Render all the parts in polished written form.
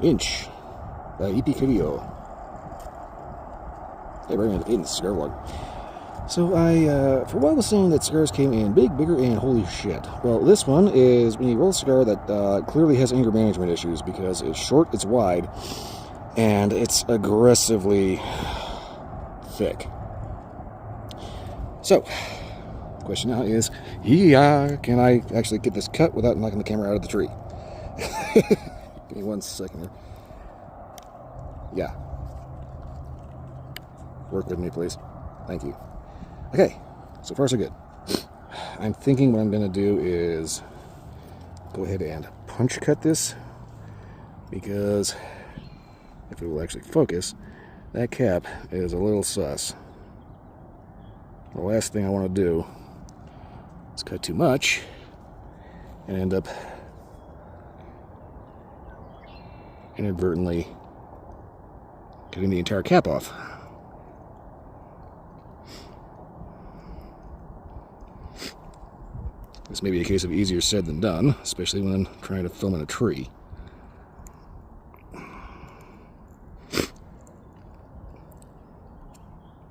Inch by EP Carillo. Hey, bring in the cigar vlog. So I, for a while, was saying that cigars came in big, bigger, and holy shit. Well, this one is when you roll a cigar that clearly has anger management issues because it's short, it's wide, and it's aggressively thick. So, the question now is, can I actually get this cut without knocking the camera out of the tree? Give me 1 second here. Yeah. Work with me, please. Thank you. Okay, so far so good. I'm thinking what I'm going to do is go ahead and punch cut this, because if it will actually focus, that cap is a little sus. The last thing I want to do is cut too much and end up inadvertently cutting the entire cap off. This may be a case of easier said than done, especially when I'm trying to film in a tree.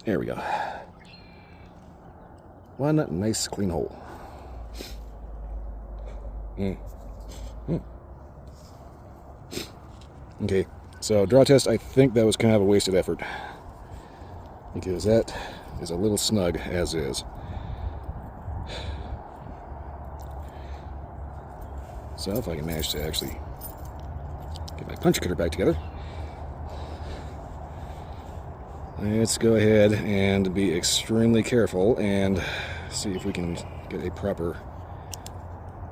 There we go. One nice clean hole. Okay, so draw test, I think that was kind of a wasted effort, because that is a little snug as is. So if I can manage to actually get my punch cutter back together, let's go ahead and be extremely careful and see if we can get a proper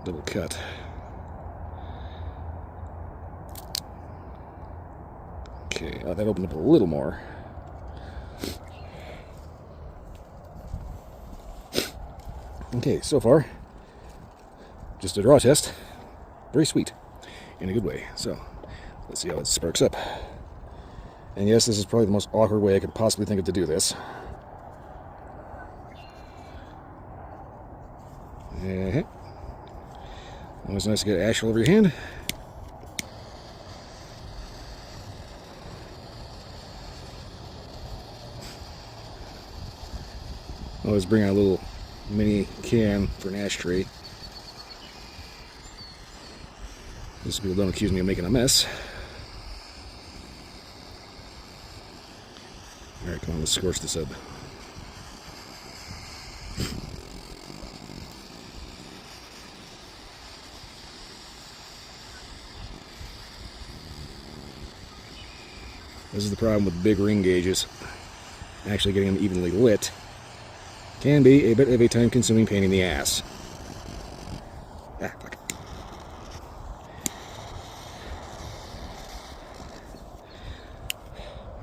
double cut. Okay, that opened up a little more. Okay, so far, just a draw test. Very sweet, in a good way. So, let's see how it sparks up. And yes, this is probably the most awkward way I could possibly think of to do this. Always nice to get ash all over your hand. Always bring out a little mini can for an ashtray, just so people don't accuse me of making a mess. Alright, come on, let's scorch this up. This is the problem with big ring gauges. Actually getting them evenly lit can be a bit of a time-consuming pain in the ass. Ah, fuck.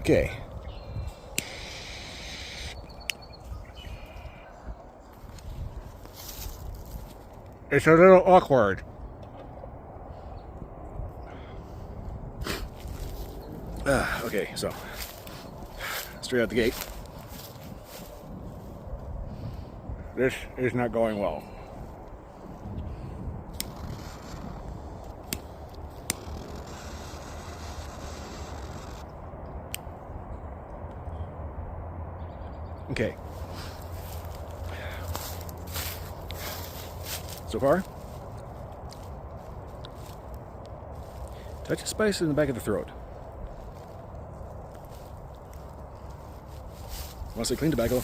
Okay. It's a little awkward. Okay, so straight out the gate, this is not going well. Okay. So far, touch of spice in the back of the throat. Want to say clean tobacco?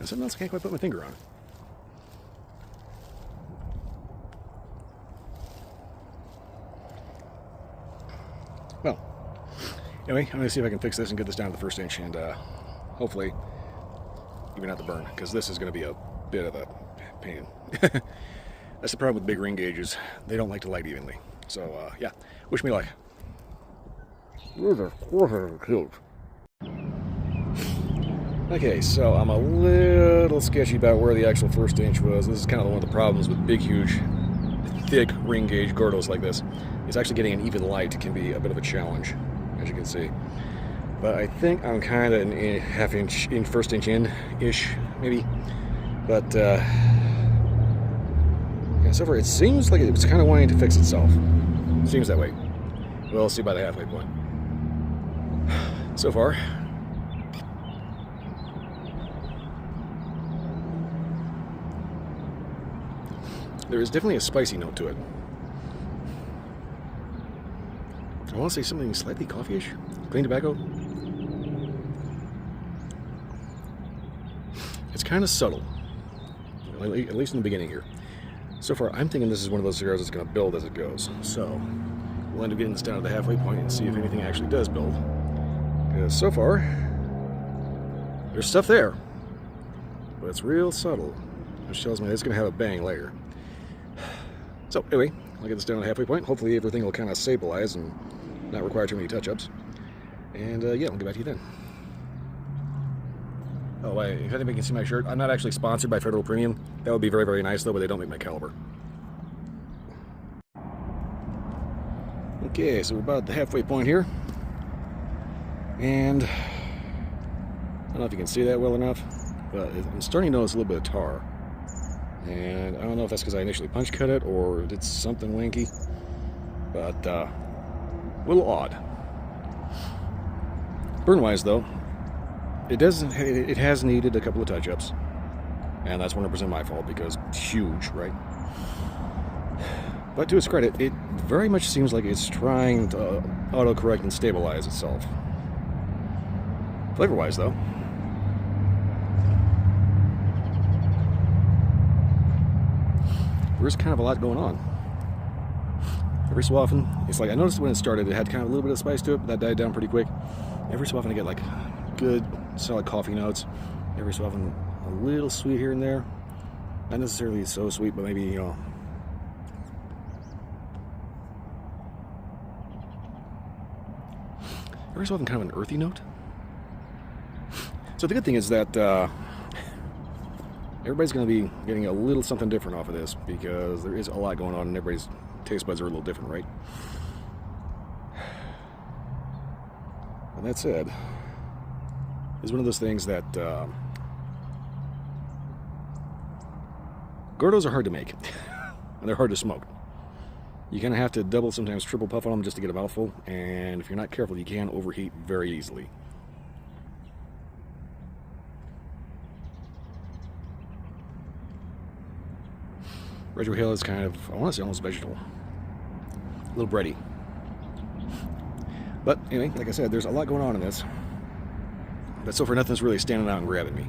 And something else I can't quite put my finger on. Well, anyway, I'm going to see if I can fix this and get this down to the first inch, and hopefully even out the burn, because this is going to be a bit of a pain. That's the problem with big ring gauges. They don't like to light evenly. So, yeah, wish me luck. Okay, so I'm a little sketchy about where the actual first inch was. This is kind of one of the problems with big, huge, thick ring gauge Gordos like this. It's actually getting an even light can be a bit of a challenge, as you can see. But I think I'm kind of an half inch, first inch in-ish, maybe. But, yeah, So far, it seems like it's kind of wanting to fix itself. Seems that way. We'll see by the halfway point. So far, there is definitely a spicy note to it. I want to say something slightly coffee-ish. Clean tobacco. It's kind of subtle, at least in the beginning here. So far, I'm thinking this is one of those cigars that's going to build as it goes. So we'll end up getting this down to the halfway point and see if anything actually does build. Because so far, there's stuff there, but it's real subtle, which tells me it's going to have a bang later. So anyway, I'll get this down to the halfway point. Hopefully everything will kind of stabilize and not require too many touch-ups. And yeah, I'll get back to you then. Oh, wait, if anybody can see my shirt, I'm not actually sponsored by Federal Premium. That would be very, very nice, though, but they don't make my caliber. Okay, so we're about at the halfway point here. And I don't know if you can see that well enough, but I'm starting to notice a little bit of tar. And I don't know if that's because I initially punch cut it or did something wanky, but a little odd. Burn-wise, though, it has needed a couple of touch-ups, and that's 100% my fault because it's huge, right? But to its credit, it very much seems like it's trying to autocorrect and stabilize itself. Flavor-wise, though, there's kind of a lot going on. Every so often, it's like I noticed when it started, it had kind of a little bit of spice to it, but that died down pretty quick. Every so often, I get like good, solid coffee notes. Every so often, a little sweet here and there. Not necessarily so sweet, but maybe, you know. Every so often, kind of an earthy note. So the good thing is that everybody's going to be getting a little something different off of this because there is a lot going on and everybody's taste buds are a little different, right? And that said, it's one of those things that Gordos are hard to make and they're hard to smoke. You kind of have to double, sometimes triple puff on them just to get a mouthful, and if you're not careful, you can overheat very easily. Retrohale is kind of, I want to say almost vegetal. A little bready. But anyway, like I said, there's a lot going on in this. But so far nothing's really standing out and grabbing me.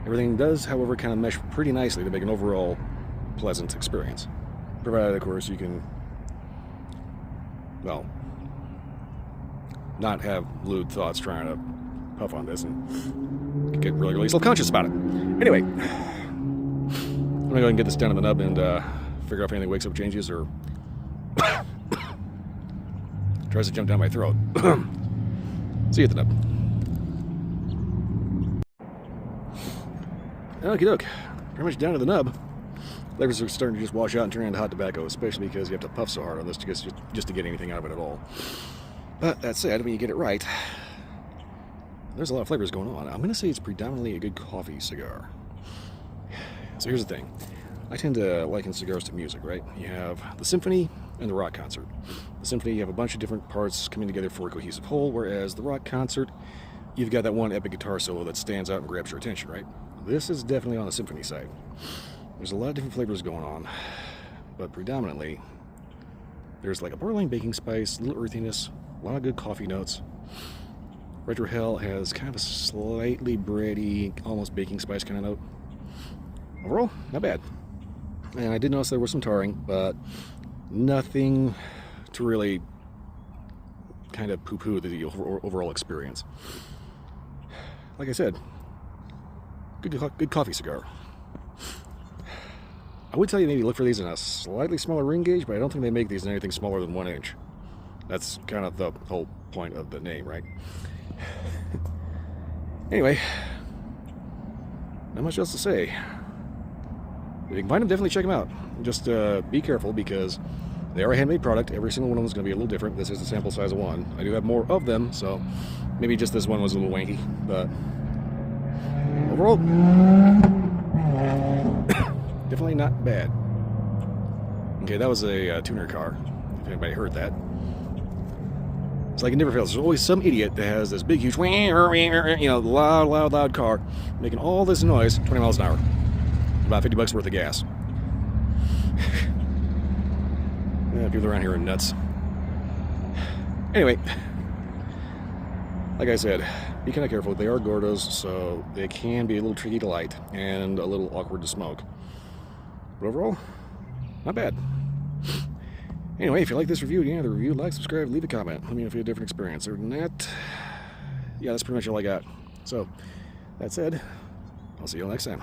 Everything does, however, kind of mesh pretty nicely to make an overall pleasant experience. Provided, of course, you can, well, not have lewd thoughts trying to puff on this and get really, really self-conscious about it. Anyway, I'm going to go ahead and get this down to the nub and figure out if anything wakes up, changes, or tries to jump down my throat. See you at the nub. Okie doke. Pretty much down to the nub. Flavors are starting to just wash out and turn into hot tobacco, especially because you have to puff so hard on this just to get anything out of it at all. But that said, when you get it right, there's a lot of flavors going on. I'm going to say it's predominantly a good coffee cigar. So here's the thing. I tend to liken cigars to music, right? You have the symphony and the rock concert. The symphony, you have a bunch of different parts coming together for a cohesive whole, whereas the rock concert, you've got that one epic guitar solo that stands out and grabs your attention, right? This is definitely on the symphony side. There's a lot of different flavors going on, but predominantly, there's like a borderline baking spice, a little earthiness, a lot of good coffee notes. Retrohale has kind of a slightly bready, almost baking spice kind of note. Overall, not bad. And I did notice there was some tarring, but nothing to really kind of poo-poo the overall experience. Like I said, good coffee cigar. I would tell you maybe look for these in a slightly smaller ring gauge, but I don't think they make these in anything smaller than 1 inch. That's kind of the whole point of the name, right? Anyway, not much else to say. If you can find them, definitely check them out. Just be careful because they are a handmade product. Every single one of them is going to be a little different. This is the sample size of one. I do have more of them, so maybe just this one was a little wanky, but overall, Definitely not bad. Okay, that was a tuner car, if anybody heard that. It's like it never fails. There's always some idiot that has this big, huge, loud car making all this noise, 20 miles an hour. About 50 bucks worth of gas. Yeah, people around here are nuts. Anyway, like I said, be kind of careful. They are Gordos, so they can be a little tricky to light and a little awkward to smoke. But overall, not bad. Anyway, if you like this review, the review, like, subscribe, leave a comment. Let me know if you had a different experience. Other than that, yeah, that's pretty much all I got. So, that said, I'll see you all next time.